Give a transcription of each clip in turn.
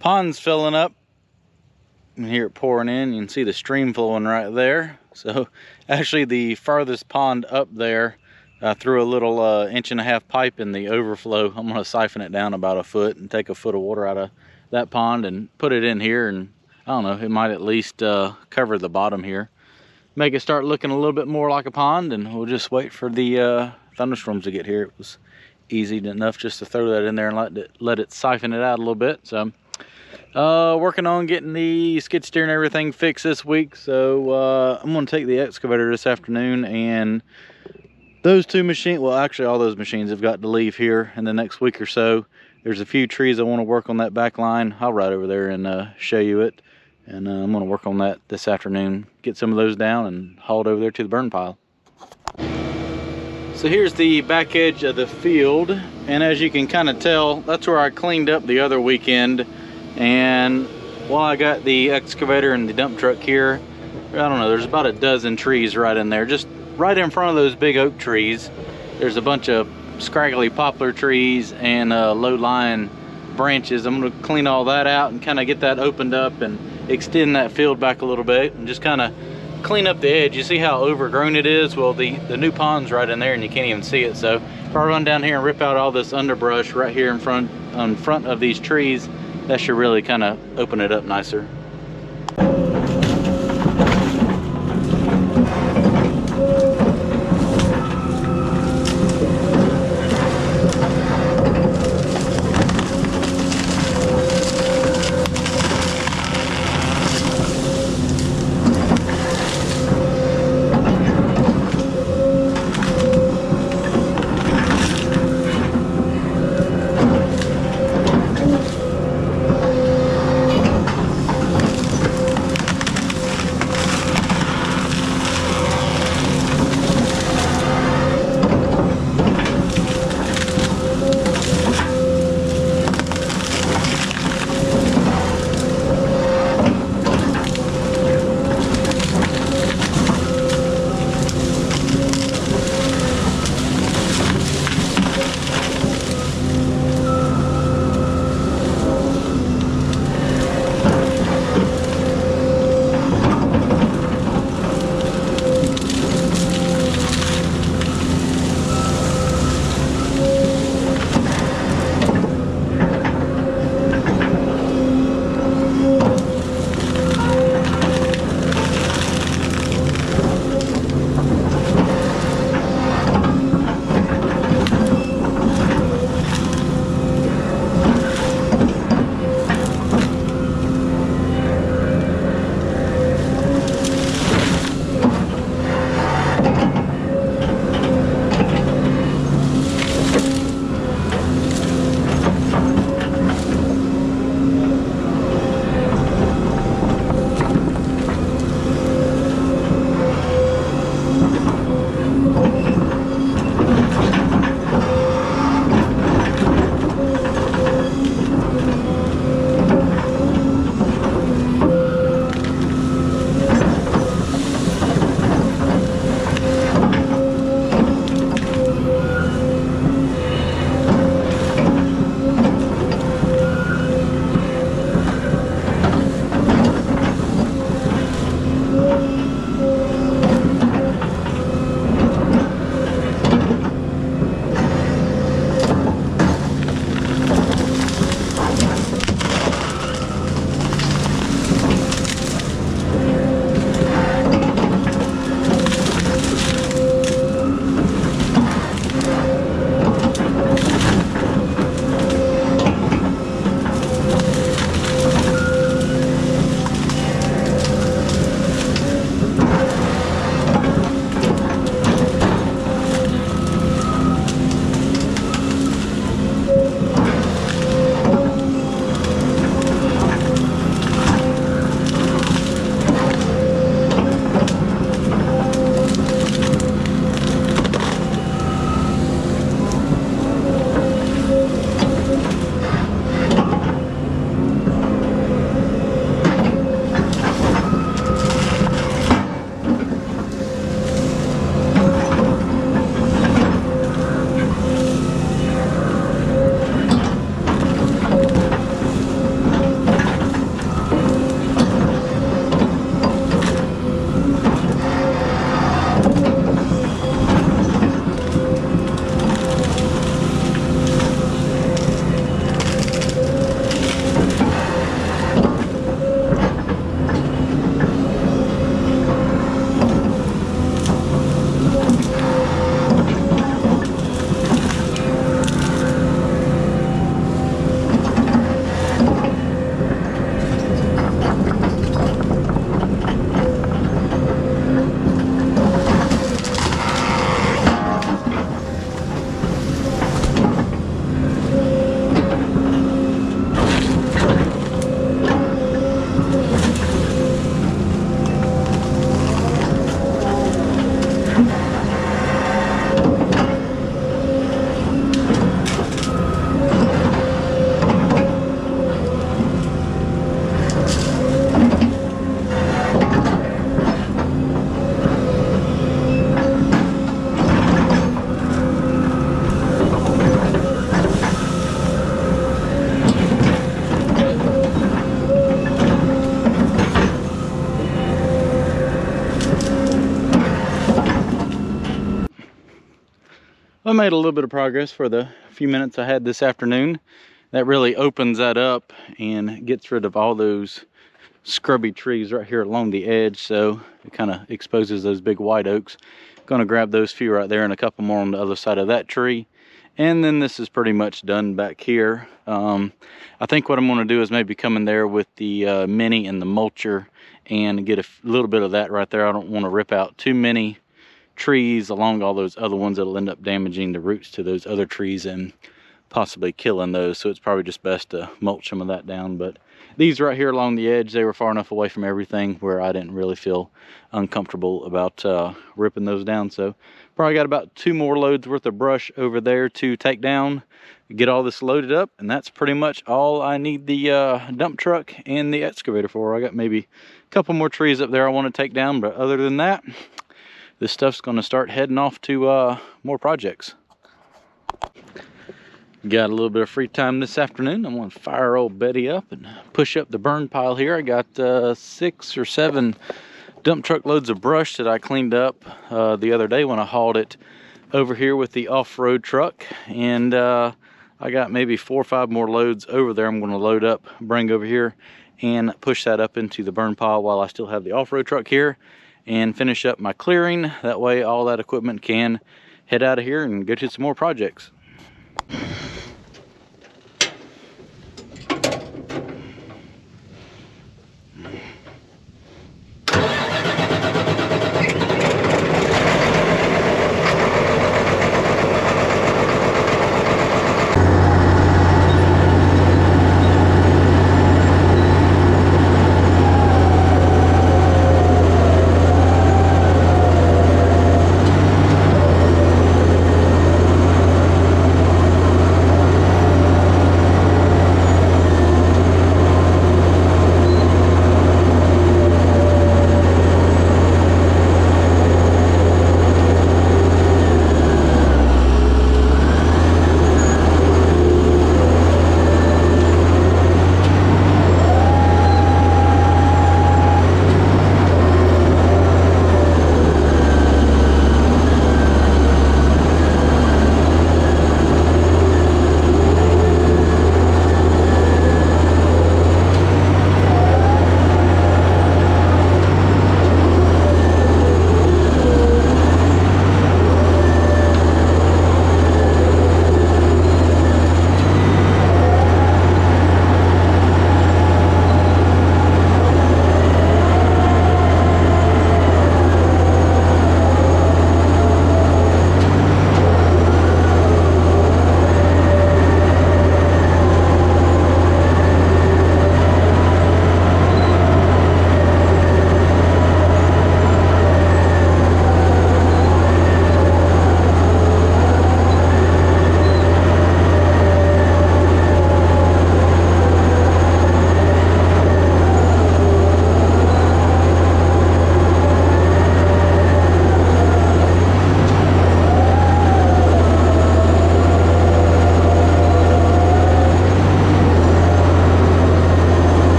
Pond's filling up. You can hear it pouring in. You can see the stream flowing right there. So actually the farthest pond up there, I threw a little 1.5-inch pipe in the overflow. I'm going to siphon it down about 1 foot and take 1 foot of water out of that pond and put it in here, and I don't know, it might at least cover the bottom here, make it start looking a little bit more like a pond, and we'll just wait for the thunderstorms to get here. It was easy enough just to throw that in there and let it siphon it out a little bit. So working on getting the skid steer and everything fixed this week. So I'm going to take the excavator this afternoon, and those two machines, well actually all those machines have got to leave here in the next week or so. There's a few trees I want to work on that back line. I'll ride over there and show you it, and I'm going to work on that this afternoon, get some of those down and haul it over there to the burn pile. So here's the back edge of the field, and as you can kind of tell, that's where I cleaned up the other weekend. And while I got the excavator and the dump truck here, I don't know, there's about 12 trees right in there, just right in front of those big oak trees. There's a bunch of scraggly poplar trees and low-lying branches. I'm going to clean all that out and kind of get that opened up and extend that field back a little bit and just kind of clean up the edge. You see how overgrown it is? Well, the new pond's right in there and you can't even see it. So if I run down here and rip out all this underbrush right here in front of these trees, that should really kind of open it up nicer. I made a little bit of progress for the few minutes I had this afternoon. That really opens that up and gets rid of all those scrubby trees right here along the edge, so it kind of exposes those big white oaks. Gonna grab those few right there and a couple more on the other side of that tree, and then this is pretty much done back here. I think what I'm going to do is maybe come in there with the mini and the mulcher and get a little bit of that right there. I don't want to rip out too many trees along all those other ones that'll end up damaging the roots to those other trees and possibly killing those, so it's probably just best to mulch some of that down. But these right here along the edge, they were far enough away from everything where I didn't really feel uncomfortable about ripping those down. So probably got about 2 more loads worth of brush over there to take down, get all this loaded up, and that's pretty much all I need the dump truck and the excavator for. I got maybe a couple more trees up there I want to take down, but other than that, this stuff's going to start heading off to more projects. Got a little bit of free time this afternoon. I'm going to fire old Betty up and push up the burn pile here. I got 6 or 7 dump truck loads of brush that I cleaned up the other day when I hauled it over here with the off-road truck, and I got maybe 4 or 5 more loads over there I'm going to load up, bring over here, and push that up into the burn pile while I still have the off-road truck here, and finish up my clearing. That way all that equipment can head out of here and go to some more projects.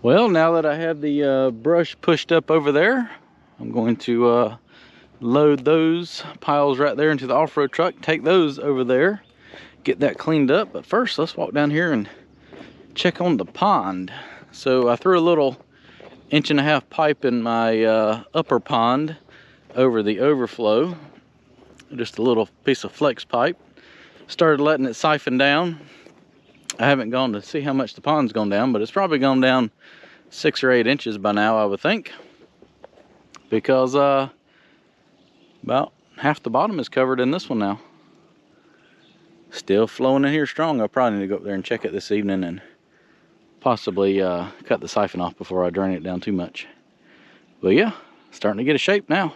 Well, now that I have the brush pushed up over there, I'm going to load those piles right there into the off-road truck, take those over there, get that cleaned up. But first, let's walk down here and check on the pond. So I threw a little 1.5-inch pipe in my upper pond over the overflow, just a little piece of flex pipe. Started letting it siphon down. I haven't gone to see how much the pond's gone down, but it's probably gone down 6 or 8 inches by now, I would think, because about half the bottom is covered in this one now. Still flowing in here strong. I probably need to go up there and check it this evening and possibly cut the siphon off before I drain it down too much. But yeah, starting to get a shape now.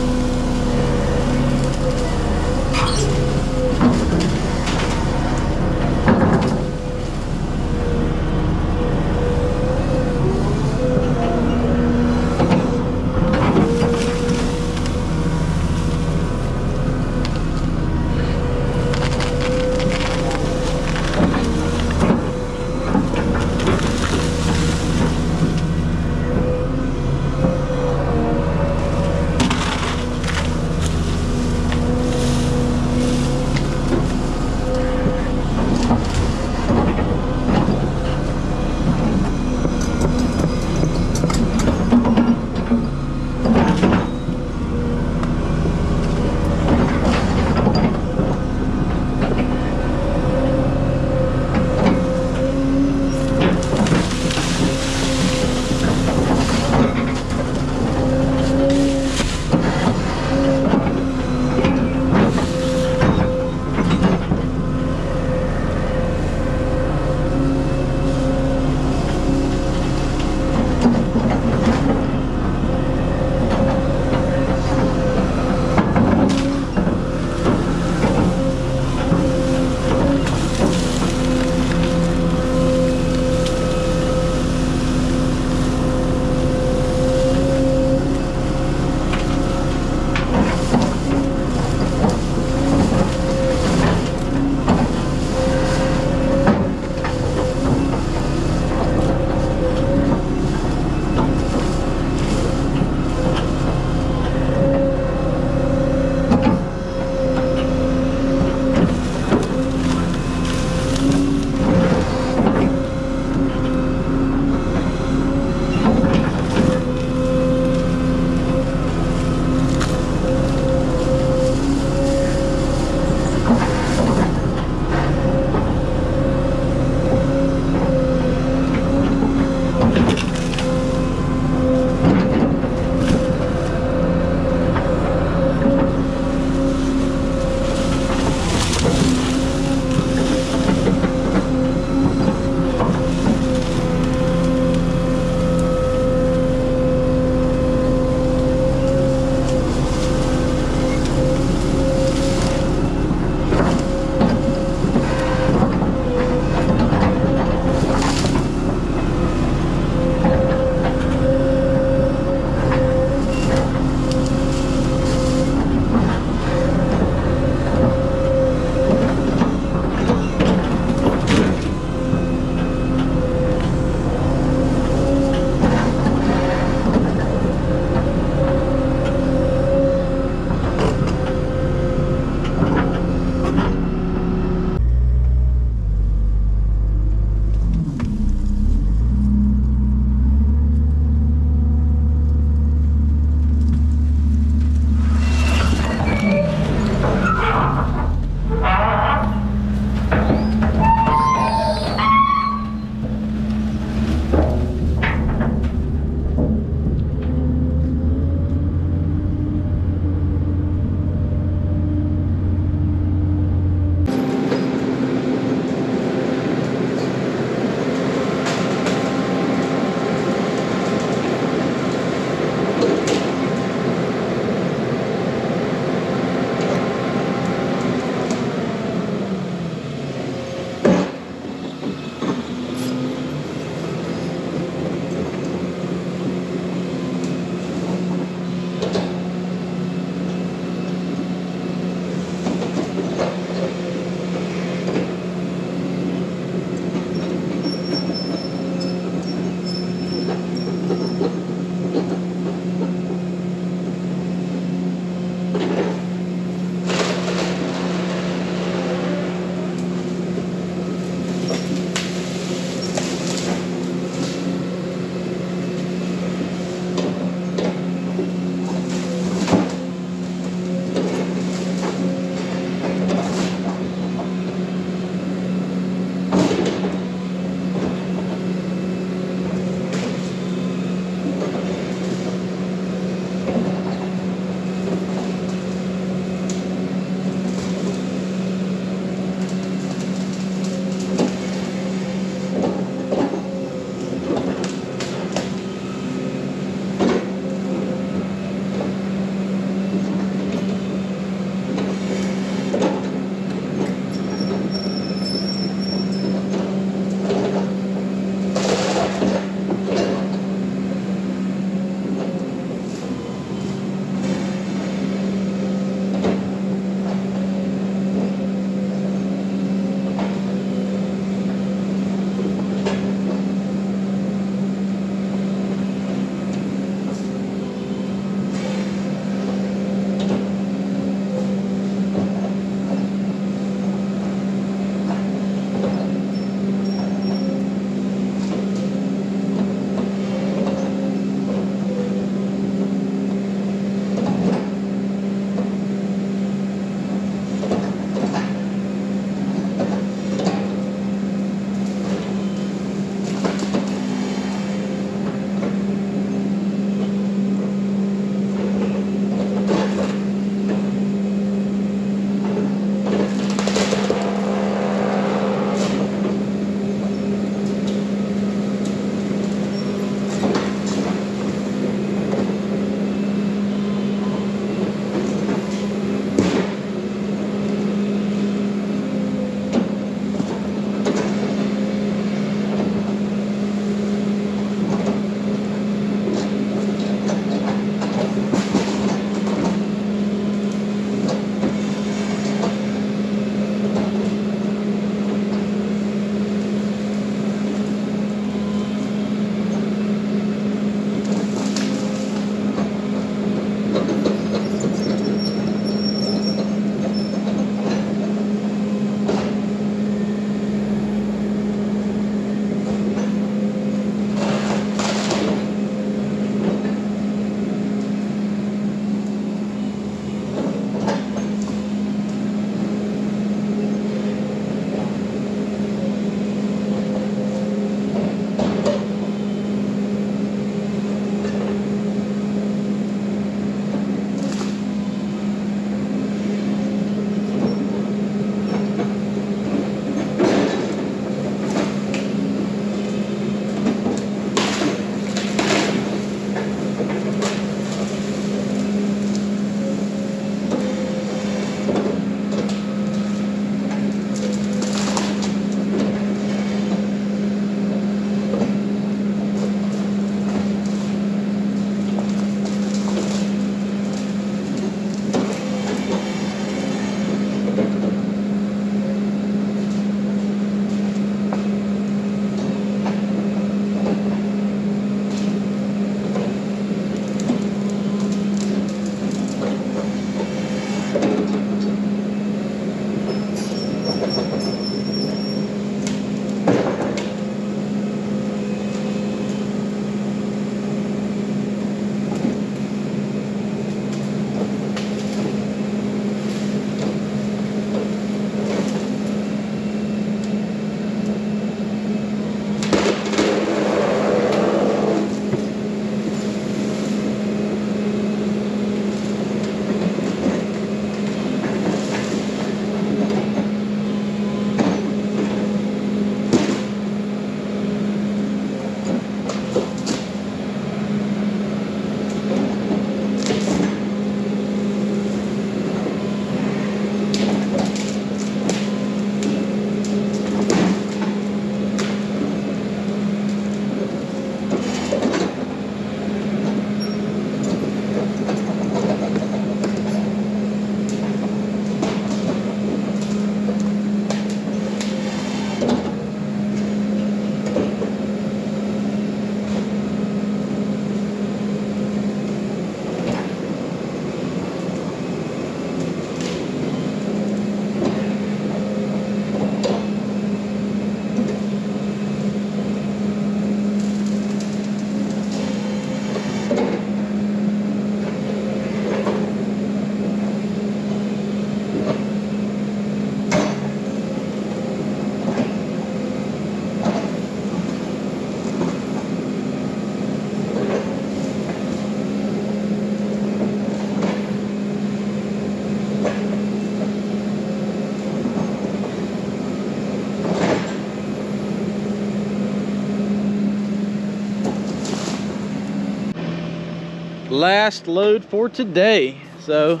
last load for today. So,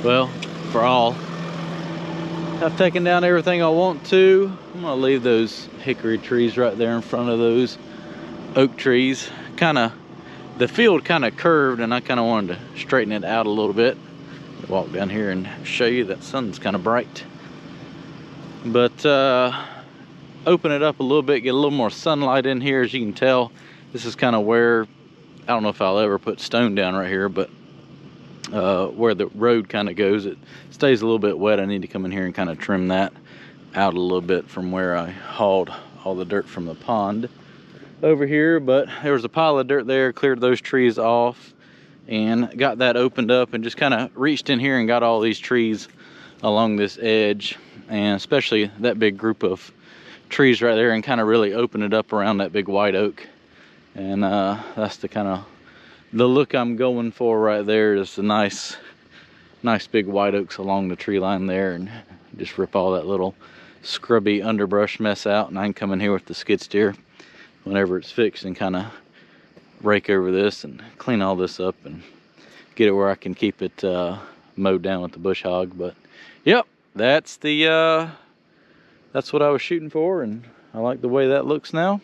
well, for all. I've taken down everything I want to. I'm gonna leave those hickory trees right there in front of those oak trees. The field kind of curved, and I kind of wanted to straighten it out a little bit. Walk down here and show you that sun's kind of bright. But open it up a little bit, get a little more sunlight in here. As you can tell, this is kind of where, I don't know if I'll ever put stone down right here, but where the road kind of goes, it stays a little bit wet. I need to come in here and kind of trim that out a little bit from where I hauled all the dirt from the pond over here. But there was a pile of dirt there, cleared those trees off and got that opened up, and just kind of reached in here and got all these trees along this edge, and especially that big group of trees right there, and kind of really open it up around that big white oak. And that's the kind of the look I'm going for right there, is the nice big white oaks along the tree line there, and just rip all that little scrubby underbrush mess out. And I can come in here with the skid steer whenever it's fixed and kind of rake over this and clean all this up and get it where I can keep it mowed down with the bush hog. But yep, that's what I was shooting for, and I like the way that looks now.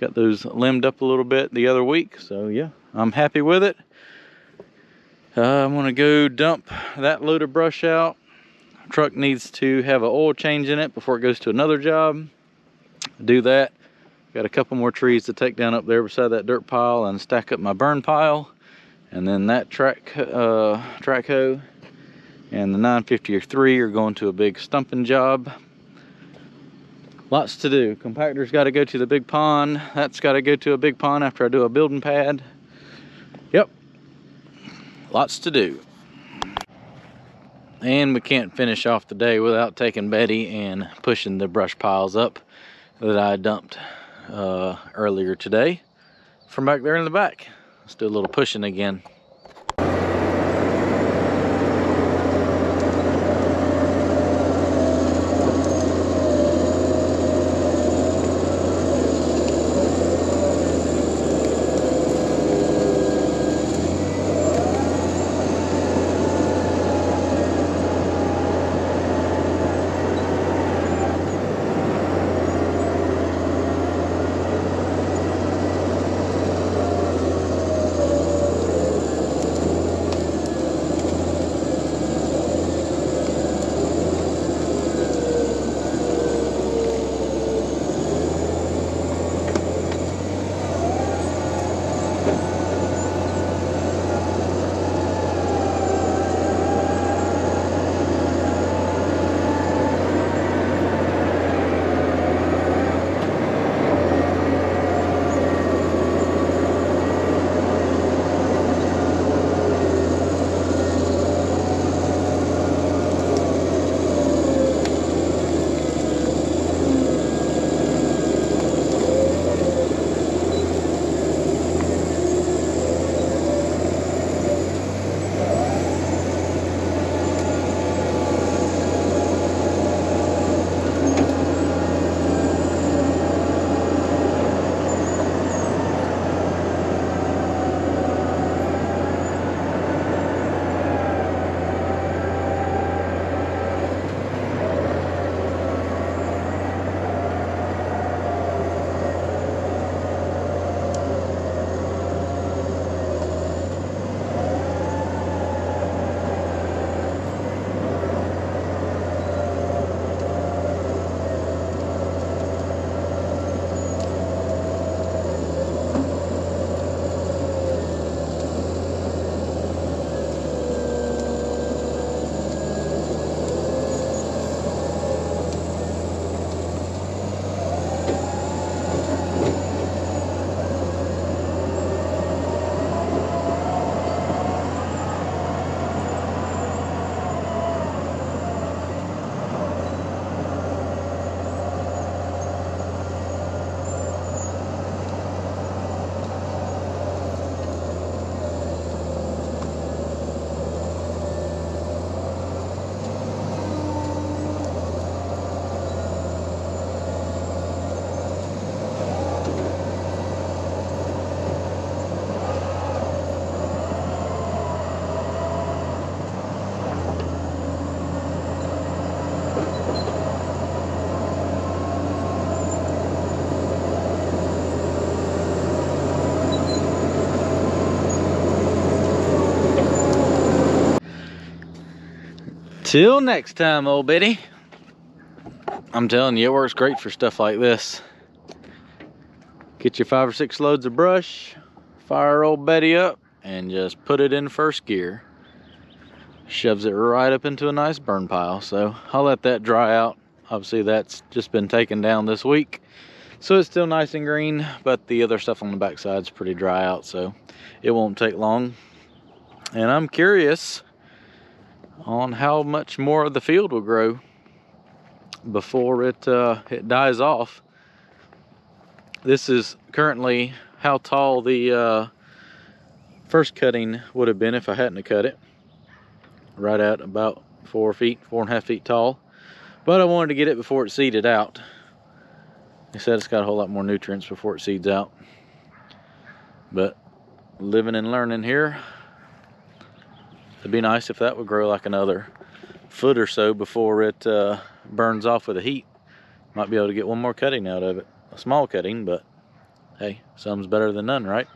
Got those limbed up a little bit the other week, so yeah, I'm happy with it. I'm gonna go dump that load of brush out. Truck needs to have an oil change in it before it goes to another job. Do that. Got a couple more trees to take down up there beside that dirt pile and stack up my burn pile. And then that track hoe and the 950-3 are going to a big stumping job. Lots to do. Compactor's got to go to the big pond. That's got to go to a big pond after I do a building pad. Yep, lots to do. And we can't finish off the day without taking Betty and pushing the brush piles up that I dumped earlier today from back there in the back. Let's do a little pushing again. Till next time, old Betty. I'm telling you, it works great for stuff like this. Get your 5 or 6 loads of brush, fire old Betty up, and just put it in first gear. Shoves it right up into a nice burn pile. So I'll let that dry out. Obviously that's just been taken down this week, so it's still nice and green, but the other stuff on the backside is pretty dry out, so it won't take long. And I'm curious on how much more of the field will grow before it dies off. This is currently how tall the first cutting would have been if I hadn't cut it. Right at about 4 feet, 4.5 feet tall. But I wanted to get it before it seeded out. They said it's got a whole lot more nutrients before it seeds out. But living and learning here. It'd be nice if that would grow like another foot or so before it burns off with the heat. Might be able to get one more cutting out of it. A small cutting, but hey, some's better than none, right?